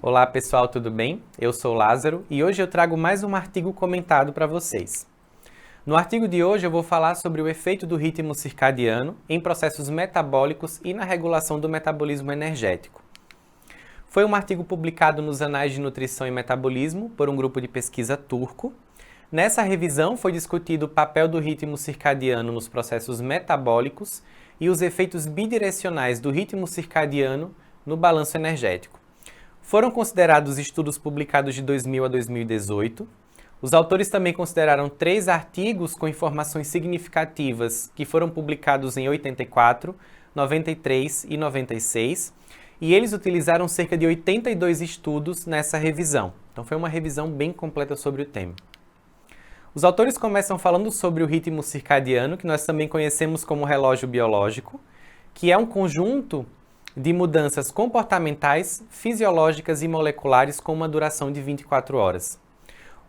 Olá pessoal, tudo bem? Eu sou Lázaro e hoje eu trago mais um artigo comentado para vocês. No artigo de hoje eu vou falar sobre o efeito do ritmo circadiano em processos metabólicos e na regulação do metabolismo energético. Foi um artigo publicado nos Anais de Nutrição e Metabolismo por um grupo de pesquisa turco. Nessa revisão foi discutido o papel do ritmo circadiano nos processos metabólicos e os efeitos bidirecionais do ritmo circadiano no balanço energético. Foram considerados estudos publicados de 2000 a 2018. Os autores também consideraram 3 artigos com informações significativas que foram publicados em 84, 93 e 96, e eles utilizaram cerca de 82 estudos nessa revisão. Então foi uma revisão bem completa sobre o tema. Os autores começam falando sobre o ritmo circadiano, que nós também conhecemos como relógio biológico, que é um conjunto de mudanças comportamentais, fisiológicas e moleculares com uma duração de 24 horas.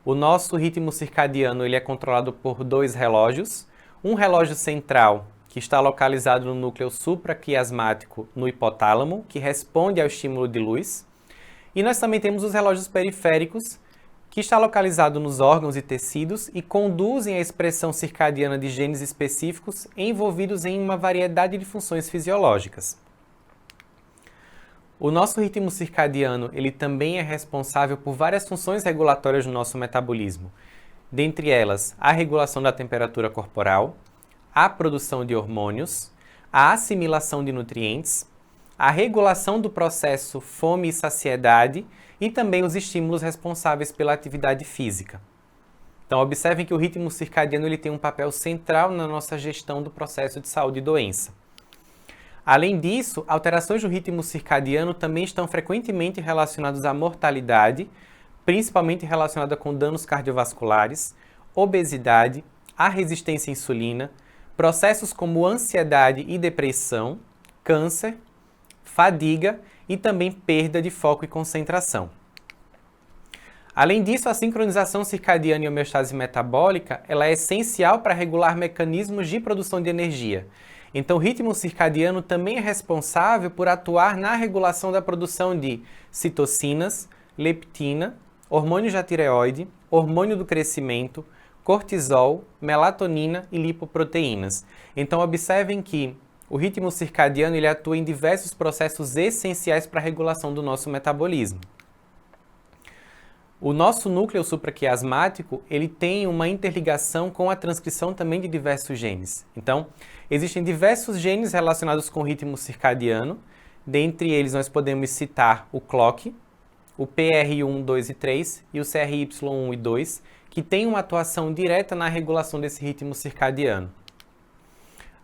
O nosso ritmo circadiano ele é controlado por 2 relógios, um relógio central, que está localizado no núcleo supraquiasmático no hipotálamo, que responde ao estímulo de luz, e nós também temos os relógios periféricos, que está localizado nos órgãos e tecidos e conduzem a expressão circadiana de genes específicos envolvidos em uma variedade de funções fisiológicas. O nosso ritmo circadiano ele também é responsável por várias funções regulatórias no nosso metabolismo, dentre elas a regulação da temperatura corporal, a produção de hormônios, a assimilação de nutrientes, a regulação do processo fome e saciedade e também os estímulos responsáveis pela atividade física. Então observem que o ritmo circadiano ele tem um papel central na nossa gestão do processo de saúde e doença. Além disso, alterações do ritmo circadiano também estão frequentemente relacionadas à mortalidade, principalmente relacionada com danos cardiovasculares, obesidade, a resistência à insulina, processos como ansiedade e depressão, câncer, fadiga e também perda de foco e concentração. Além disso, a sincronização circadiana e homeostase metabólica ela é essencial para regular mecanismos de produção de energia. Então, o ritmo circadiano também é responsável por atuar na regulação da produção de citocinas, leptina, hormônios da tireoide, hormônio do crescimento, cortisol, melatonina e lipoproteínas. Então, observem que o ritmo circadiano ele atua em diversos processos essenciais para a regulação do nosso metabolismo. O nosso núcleo supraquiasmático ele tem uma interligação com a transcrição também de diversos genes. Então, existem diversos genes relacionados com o ritmo circadiano. Dentre eles, nós podemos citar o CLOCK, o PR1, 2 e 3 e o CRY1 e 2, que têm uma atuação direta na regulação desse ritmo circadiano.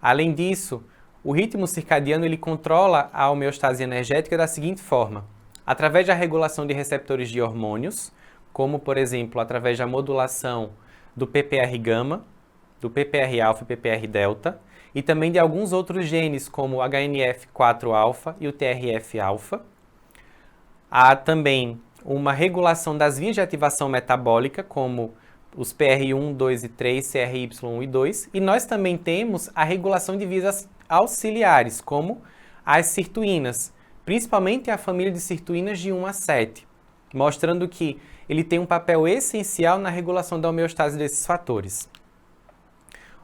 Além disso, o ritmo circadiano ele controla a homeostase energética da seguinte forma: através da regulação de receptores de hormônios, como, por exemplo, através da modulação do PPR-gama, do PPR-alfa e PPR-delta, e também de alguns outros genes, como o HNF4-alfa e o TRF-alfa. Há também uma regulação das vias de ativação metabólica, como os PR1, 2 e 3, CRY1 e 2, e nós também temos a regulação de vias auxiliares, como as sirtuínas, principalmente a família de sirtuínas de 1 a 7, mostrando que ele tem um papel essencial na regulação da homeostase desses fatores.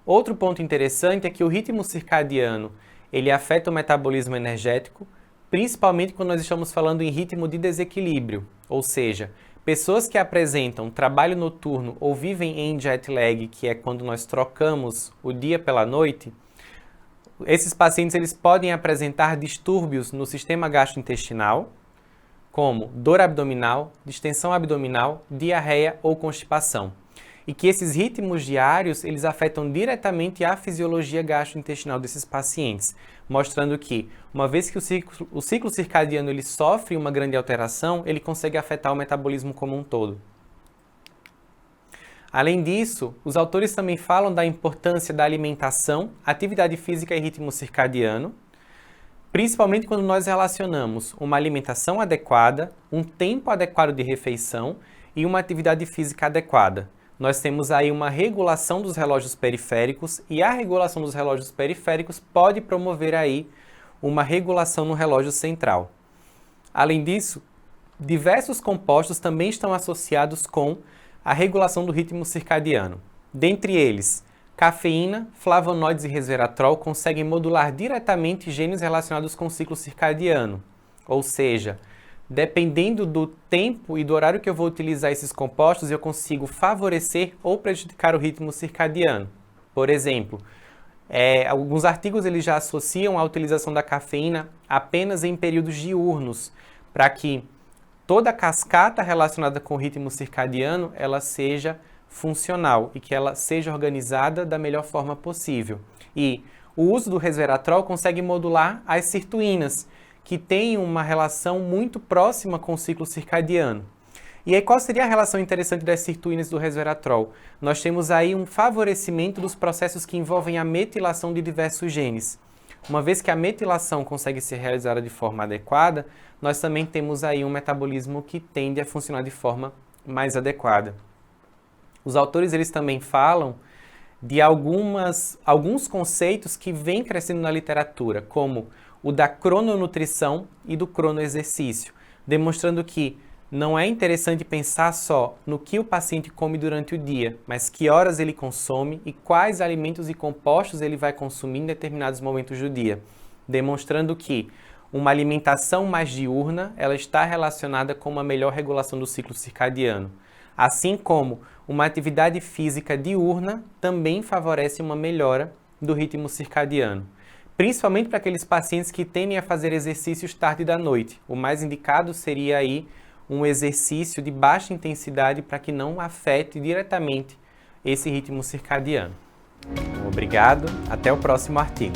Outro ponto interessante é que o ritmo circadiano ele afeta o metabolismo energético, principalmente quando nós estamos falando em ritmo de desequilíbrio, ou seja, pessoas que apresentam trabalho noturno ou vivem em jet lag, que é quando nós trocamos o dia pela noite, esses pacientes eles podem apresentar distúrbios no sistema gastrointestinal, como dor abdominal, distensão abdominal, diarreia ou constipação. E que esses ritmos diários, eles afetam diretamente a fisiologia gastrointestinal desses pacientes, mostrando que, uma vez que o ciclo circadiano ele sofre uma grande alteração, ele consegue afetar o metabolismo como um todo. Além disso, os autores também falam da importância da alimentação, atividade física e ritmo circadiano, principalmente quando nós relacionamos uma alimentação adequada, um tempo adequado de refeição e uma atividade física adequada. nós temos aí uma regulação dos relógios periféricos e a regulação dos relógios periféricos pode promover aí uma regulação no relógio central. Além disso, diversos compostos também estão associados com a regulação do ritmo circadiano. Dentre eles, cafeína, flavonoides e resveratrol conseguem modular diretamente genes relacionados com o ciclo circadiano. Ou seja, dependendo do tempo e do horário que eu vou utilizar esses compostos, eu consigo favorecer ou prejudicar o ritmo circadiano. Por exemplo, alguns artigos eles já associam a utilização da cafeína apenas em períodos diurnos, para que toda a cascata relacionada com o ritmo circadiano ela seja funcional e que ela seja organizada da melhor forma possível. E o uso do resveratrol consegue modular as sirtuínas, que têm uma relação muito próxima com o ciclo circadiano. E aí, qual seria a relação interessante das sirtuínas e do resveratrol? Nós temos aí um favorecimento dos processos que envolvem a metilação de diversos genes. Uma vez que a metilação consegue ser realizada de forma adequada, nós também temos aí um metabolismo que tende a funcionar de forma mais adequada. Os autores eles também falam de alguns conceitos que vêm crescendo na literatura, como o da crononutrição e do cronoexercício, demonstrando que não é interessante pensar só no que o paciente come durante o dia, mas que horas ele consome e quais alimentos e compostos ele vai consumir em determinados momentos do dia, demonstrando que uma alimentação mais diurna ela está relacionada com uma melhor regulação do ciclo circadiano, assim como uma atividade física diurna também favorece uma melhora do ritmo circadiano, principalmente para aqueles pacientes que tendem a fazer exercícios tarde da noite. O mais indicado seria aí um exercício de baixa intensidade para que não afete diretamente esse ritmo circadiano. Obrigado, até o próximo artigo.